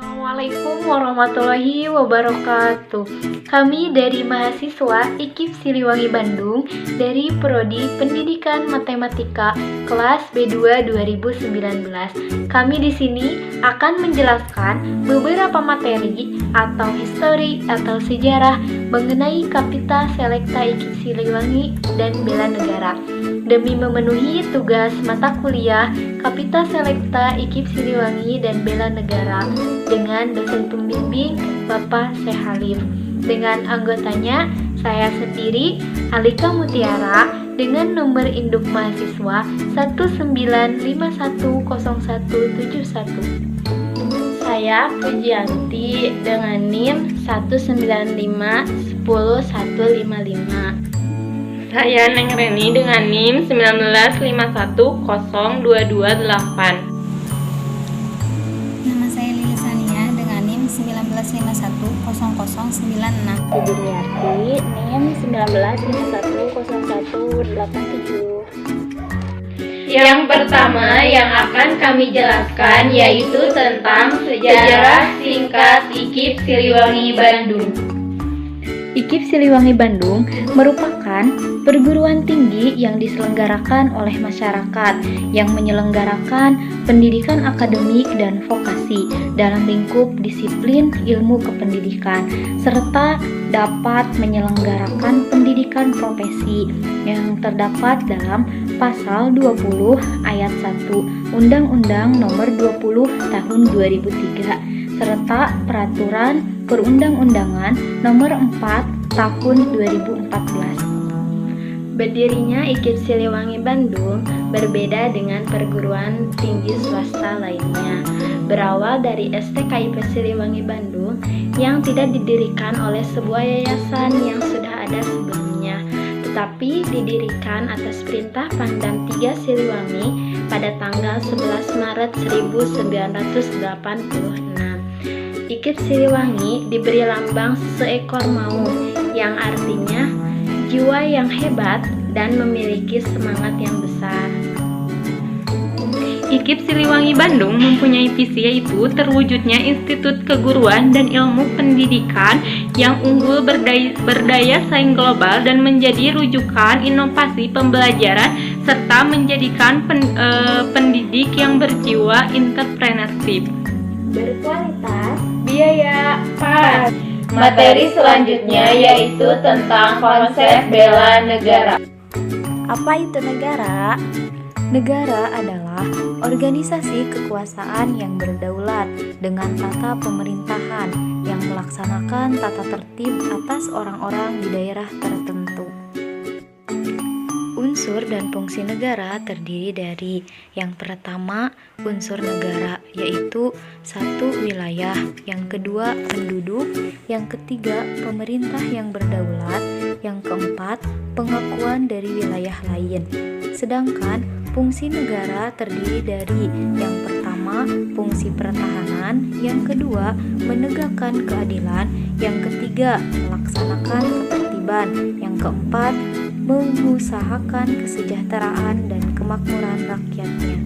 Assalamualaikum warahmatullahi wabarakatuh. Kami dari mahasiswa IKIP Siliwangi Bandung dari Prodi Pendidikan Matematika kelas B2 2019. Kami di sini akan menjelaskan beberapa materi atau histori atau sejarah mengenai Kapita Selekta IKIP Siliwangi dan Bela Negara. Demi memenuhi tugas mata kuliah Kapita Selekta IKIP Siliwangi dan Bela Negara dengan dosen pembimbing Bapak Syekh Halim. Dengan anggotanya saya sendiri Alika Mutiara dengan nomor induk mahasiswa 195101171. Saya Pujianti dengan NIM 195101155. Saya Neng Reni dengan NIM 195102228. Nama saya Lili Sania dengan NIM 195100096. Juliarti NIM 195101187. Yang pertama yang akan kami jelaskan yaitu tentang sejarah singkat IKIP Siliwangi Bandung. IKIP Siliwangi Bandung merupakan perguruan tinggi yang diselenggarakan oleh masyarakat yang menyelenggarakan pendidikan akademik dan vokasi dalam lingkup disiplin ilmu kependidikan serta dapat menyelenggarakan pendidikan profesi yang terdapat dalam Pasal 20 Ayat 1 Undang-Undang Nomor 20 Tahun 2003 serta Peraturan Perundang-undangan Nomor 4 Tahun 2014. Berdirinya IKIP Siliwangi Bandung berbeda dengan perguruan tinggi swasta lainnya. Berawal dari STKIP Siliwangi Bandung yang tidak didirikan oleh sebuah yayasan yang sudah ada sebelumnya, tetapi didirikan atas perintah Pangdam 3 Siliwangi pada tanggal 11 Maret 1986. IKIP Siliwangi diberi lambang seekor maung yang artinya jiwa yang hebat dan memiliki semangat yang besar. IKIP Siliwangi Bandung mempunyai visi yaitu terwujudnya institut keguruan dan ilmu pendidikan yang unggul, berdaya saing global dan menjadi rujukan inovasi pembelajaran serta menjadikan pendidik yang berjiwa entrepreneurship. Berkualitas, biaya pas. Materi selanjutnya yaitu tentang konsep bela negara. Apa itu negara? Negara adalah organisasi kekuasaan yang berdaulat dengan tata pemerintahan yang melaksanakan tata tertib atas orang-orang di daerah tertentu. Unsur dan fungsi negara terdiri dari yang pertama unsur negara yaitu satu wilayah, yang kedua penduduk, yang ketiga pemerintah yang berdaulat, yang keempat pengakuan dari wilayah lain. Sedangkan fungsi negara terdiri dari yang pertama fungsi pertahanan, yang kedua menegakkan keadilan, yang ketiga melaksanakan ketertiban, yang keempat mengusahakan kesejahteraan dan kemakmuran rakyatnya.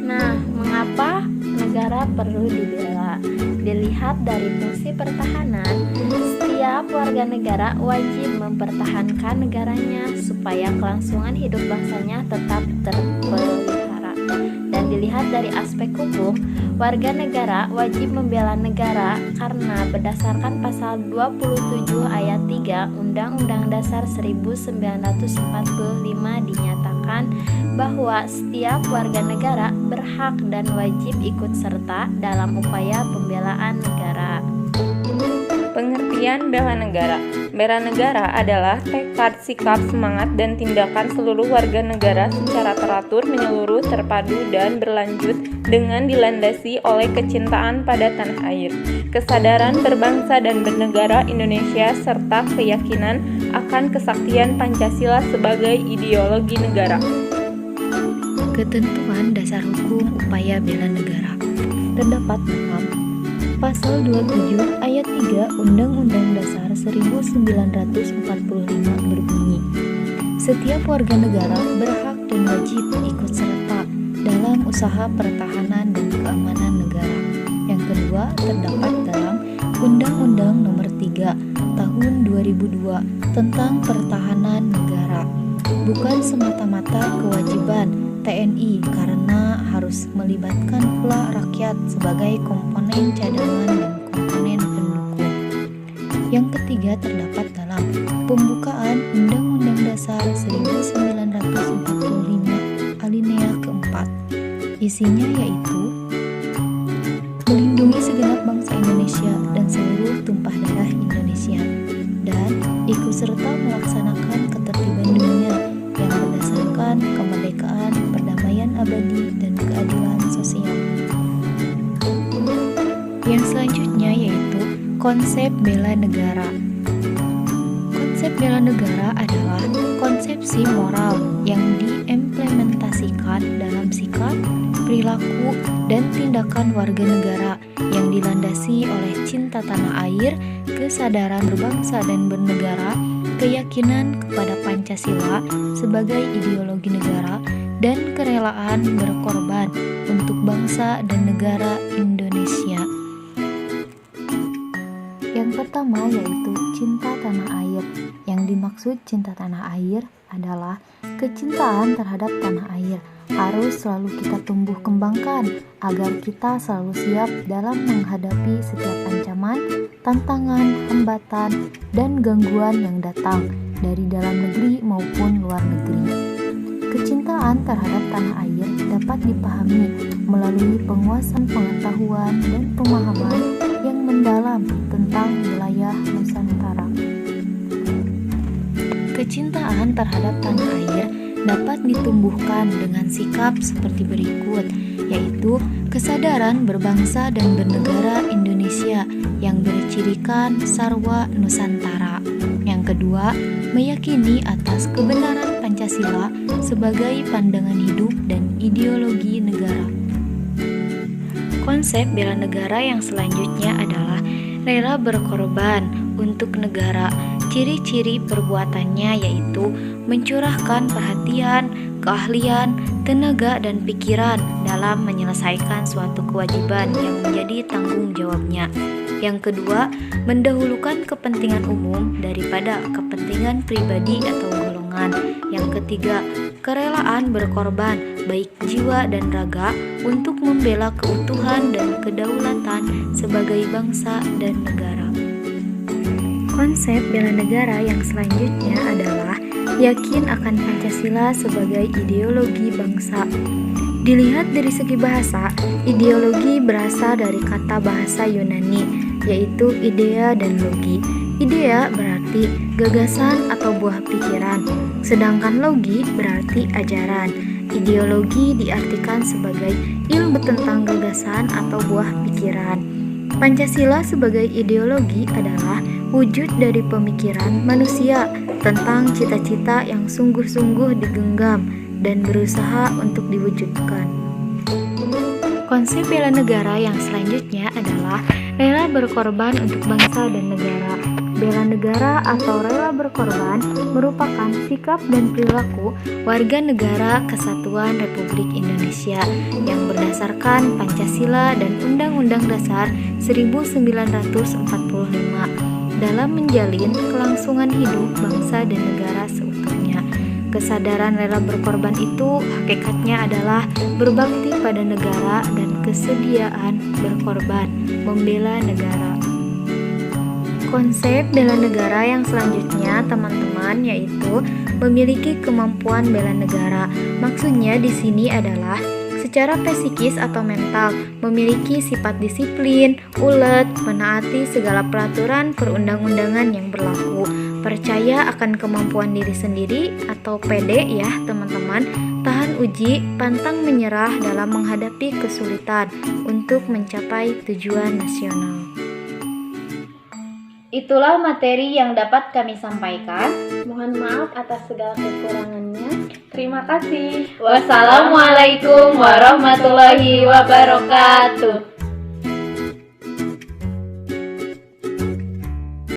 Nah, mengapa negara perlu dibela? Dilihat dari fungsi pertahanan, setiap warga negara wajib mempertahankan negaranya supaya kelangsungan hidup bangsanya tetap terpelihara. Dan dilihat dari aspek hukum, warga negara wajib membela negara karena berdasarkan pasal 27 ayat 3 Undang-Undang Dasar 1945 dinyatakan bahwa setiap warga negara berhak dan wajib ikut serta dalam upaya pembelaan negara. Pengertian bela negara. Bela negara adalah tekad, sikap, semangat, dan tindakan seluruh warga negara secara teratur, menyeluruh, terpadu, dan berlanjut dengan dilandasi oleh kecintaan pada tanah air, kesadaran berbangsa dan bernegara Indonesia, serta keyakinan akan kesaktian Pancasila sebagai ideologi negara. Ketentuan dasar hukum upaya bela negara terdapat dalam Pasal 27 Ayat 3 Undang-Undang Dasar 1945 berbunyi, setiap warga negara berhak dan wajib ikut serta dalam usaha pertahanan dan keamanan negara. Yang kedua terdapat dalam Undang-Undang Nomor 3 Tahun 2002 tentang Pertahanan Negara. Bukan semata-mata kewajiban TNI karena harus melibatkan pula rakyat sebagai komponen cadangan dan komponen pendukung. Yang ketiga terdapat dalam pembukaan Undang-Undang Dasar 1945 alinea keempat. Isinya yaitu melindungi segenap bangsa Indonesia dan seluruh tumpah darah Indonesia, dan ikut serta melaksanakan ketertiban dunia yang berdasarkan kemerdekaan, perdamaian abadi, dan keadilan sosial. Yang selanjutnya yaitu konsep bela negara. Konsep bela negara adalah konsepsi moral yang diimplementasikan dalam sikap, perilaku, dan tindakan warga negara yang dilandasi oleh cinta tanah air, kesadaran berbangsa dan bernegara, keyakinan kepada Pancasila sebagai ideologi negara, dan kerelaan berkorban untuk bangsa dan negara Indonesia. Yang pertama yaitu cinta tanah air. Yang dimaksud cinta tanah air adalah kecintaan terhadap tanah air harus selalu kita tumbuh kembangkan agar kita selalu siap dalam menghadapi setiap ancaman, tantangan, hambatan, dan gangguan yang datang dari dalam negeri maupun luar negeri. Kecintaan terhadap tanah air dapat dipahami melalui penguasaan pengetahuan dan pemahaman yang mendalam tentang wilayah Nusantara. Kecintaan terhadap tanah air dapat ditumbuhkan dengan sikap seperti berikut, yaitu kesadaran berbangsa dan bernegara Indonesia yang bercirikan sarwa Nusantara. Yang kedua, meyakini atas kebenaran Pancasila sebagai pandangan hidup dan ideologi negara. Konsep bela negara yang selanjutnya adalah rela berkorban untuk negara. Ciri-ciri perbuatannya yaitu mencurahkan perhatian, keahlian, tenaga, dan pikiran dalam menyelesaikan suatu kewajiban yang menjadi tanggung jawabnya. Yang kedua, mendahulukan kepentingan umum daripada kepentingan pribadi atau golongan. Yang ketiga, kerelaan berkorban baik jiwa dan raga untuk membela keutuhan dan kedaulatan sebagai bangsa dan negara. Konsep bela negara yang selanjutnya adalah yakin akan Pancasila sebagai ideologi bangsa. Dilihat dari segi bahasa, ideologi berasal dari kata bahasa Yunani, yaitu idea dan logi. Idea berarti gagasan atau buah pikiran, sedangkan logi berarti ajaran. Ideologi diartikan sebagai ilmu tentang gagasan atau buah pikiran. Pancasila sebagai ideologi adalah wujud dari pemikiran manusia tentang cita-cita yang sungguh-sungguh digenggam dan berusaha untuk diwujudkan. Konsep bela negara yang selanjutnya adalah rela berkorban untuk bangsa dan negara. Bela negara atau rela berkorban merupakan sikap dan perilaku warga negara Kesatuan Republik Indonesia yang berdasarkan Pancasila dan Undang-Undang Dasar 1945 dalam menjalin kelangsungan hidup bangsa dan negara seutuhnya. Kesadaran rela berkorban itu hakikatnya adalah berbakti pada negara dan kesediaan berkorban membela negara. Konsep bela negara yang selanjutnya teman-teman yaitu memiliki kemampuan bela negara. Maksudnya di sini adalah secara psikis atau mental, memiliki sifat disiplin, ulet, menaati segala peraturan perundang-undangan yang berlaku, percaya akan kemampuan diri sendiri atau pede ya teman-teman, tahan uji, pantang menyerah dalam menghadapi kesulitan untuk mencapai tujuan nasional. Itulah materi yang dapat kami sampaikan. Mohon maaf atas segala kekurangannya. Terima kasih. Wassalamualaikum warahmatullahi wabarakatuh.